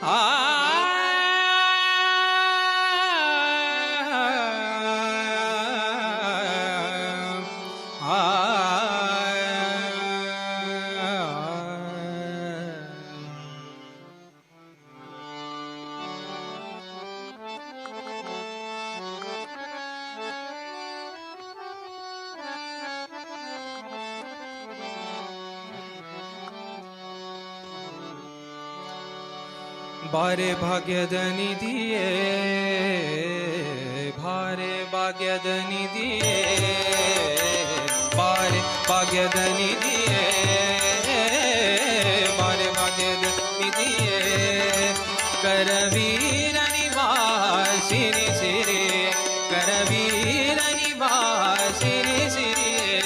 ಆ ಬಾರೆ ಭಾಗ್ಯದ ನಿಧಿಯೇ ಬಾರೆ ಭಾಗ್ಯದ ನಿಧಿಯೇ ಬಾರೆ ಭಾಗ್ಯದ ನಿಧಿಯೇ ಬಾರೆ ಭಾಗ್ಯದ ನಿಧಿಯೇ ಕರವೀರ ನಿವಾಸಿನಿ ಸಿರಿ ಕರವೀರ ನಿವಾಸಿನಿ ಸಿರಿಯೇ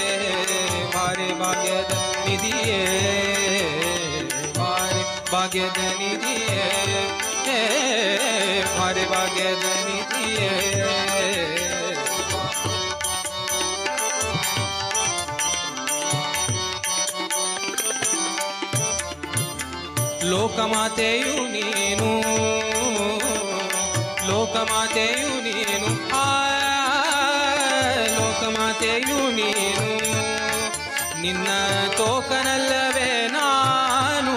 ಬಾರೆ ಭಾಗ್ಯದ ನಿಧಿಯೇ ಬಾರೆ ಭಾಗ್ಯದ ನಿಧಿಯೇ ಬಾರೆ ಭಾಗ್ಯದ ನಿಧಿಯೇ ಲೋಕಮಾತೆಯು ನೀನು ಲೋಕಮಾತೆಯು ನೀನು ಲೋಕಮಾತೆಯು ನೀನು ನಿನ್ನ ತೋಕನಲ್ಲವೇ ನಾನು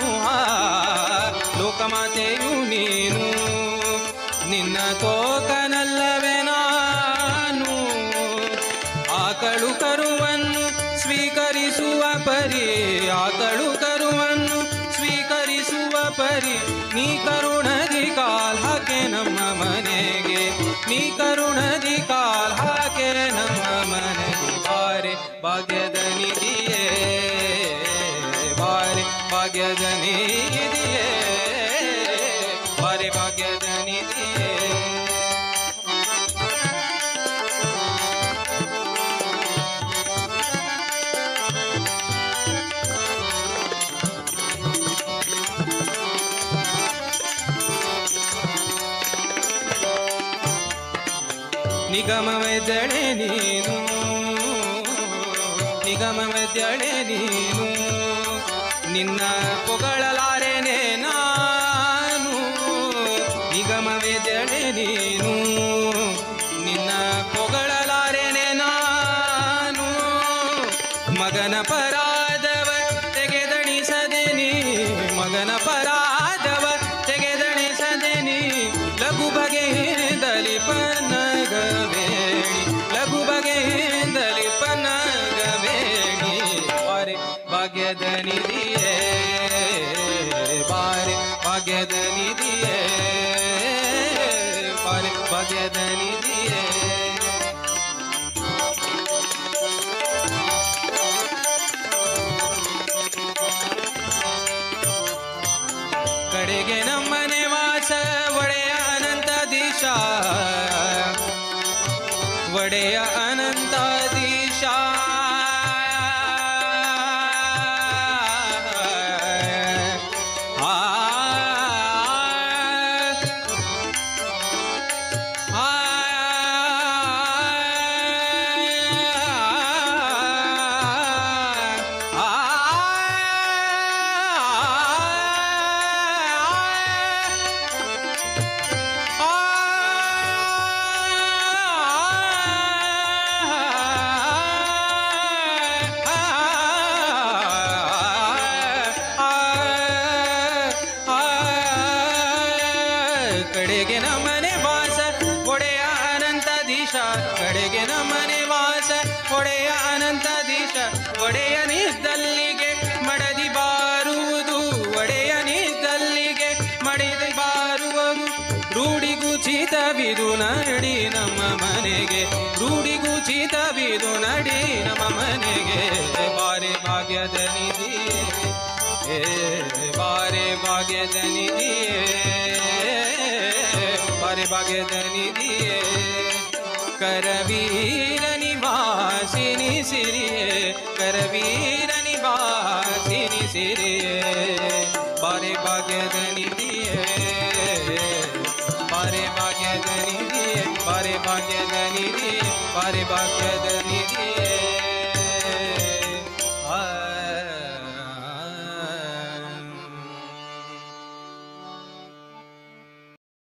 ಲೋಕಮಾತೆಯು ನೀನು ನಿನ್ನ ತೋಕನಲ್ಲವೇ ನಾನು ಆಕಳು ಕರುವನ್ನು ಸ್ವೀಕರಿಸುವ ಪರಿ ಆಕಳು ಕರುವನ್ನು ಸ್ವೀಕರಿಸುವ ಪರಿ ನೀ ಕರುಣದಿ ಕಾಲ್ ಹಾಕೆ ನಮ್ಮ ಮನೆಗೆ ನೀ ಕರುಣದಿ ಕಾಲ್ ಹಾಕೆ ನಮ್ಮ ಮನೆಗೆ ಬಾರೆ ಭಾಗ್ಯದ ನಿಧಿಯೇ ಬಾರೆ ಭಾಗ್ಯದ ನಿಧಿಯೇ ಬಾರೆ ಭಾಗ್ಯದ ನಿಧಿಯೇ ನಿಗಮವೆದ್ದಳೆ ನೀನು ನಿಗಮವೆದ್ದಳೆ ನೀನು ನಿನ್ನ ಪೊಗಳಲಾರೆನೆ ನಾನು ನಿಗಮವೆದ್ದಳೆ ನೀನು ನಿನ್ನ ಪೊಗಳಲಾರೆನೆ ನಾನು ಮಗನ ಪರಾದವ ತೆಗೆದಣಿಸದೆ ನೀ ಮಗನ ಪರಾದವ ತೆಗೆದಣಿಸದೆ ನೀ ಲಘು ಬಗೆಯಿಂದಲಿ ಪನ್ನಗಬೇಡಿ ಲಘು ಬಗೆಯಿಂದಲಿ ಪನ್ನಗಬೇಡಿ ಬಾರೆ ಭಾಗ್ಯದ ನಿಧಿಯೇ ಬಾರೆ ಭಾಗ್ಯದ ನಿಧಿಯೇ ಬಾರೆ ಭಾಗ್ಯದ ನಿಧಿಯೇ ಕಡೆಗೆ ನಮ್ಮನೆ ವಾಸ ಒಡೆಯ ಅನಂತಾಧೀಶ ಒಡೆಯ ಅನಂತಾಧೀಶ ಕಡೆಗೆ ನಮ್ಮನೆ ವಾಸ ಒಡೆಯ ಅನಂತಾಧೀಶ ಕಡೆಗೆ ನಮ್ಮನೆ ವಾಸ ಒಡೆಯ ಅನಂತಾಧೀಶ ಒಡೆಯನಿದ್ದಲ್ಲಿಗೆ ಮಡದಿ ಬಾರುವುದು ಒಡೆಯನಿದ್ದಲ್ಲಿಗೆ ಮಡದಿ ಬಾರುವುದು ರೂಢಿಗುಚಿತವಿದು ನಡಿ ನಮ್ಮ ಮನೆಗೆ ರೂಢಿಗುಚಿತವಿದು ನಡಿ ನಮ್ಮ ಮನೆಗೆ ಬಾರೆ ಭಾಗ್ಯದ ನಿಧಿಯೇ ಬಾರೆ ಭಾಗ್ಯದ ನಿಧಿಯೇ ಬಾರೆ ಭಾಗ್ಯದ ನಿಧಿಯೇ ಕರವೀರ ನಿವಾಸಿನಿ ಸಿರಿಯೇ ಕರವೀರ ನಿವಾಸಿನಿ ಸಿರಿಯೇ ಬಾರೆ ಭಾಗ್ಯದ ನಿಧಿಯೇ ಬಾರೆ ಭಾಗ್ಯದ ನಿಧಿಯೇ ಬಾರೆ ಭಾಗ್ಯದ ನಿಧಿಯೇ ಬಾರೆ ಭಾಗ್ಯದ ನಿಧಿಯೇ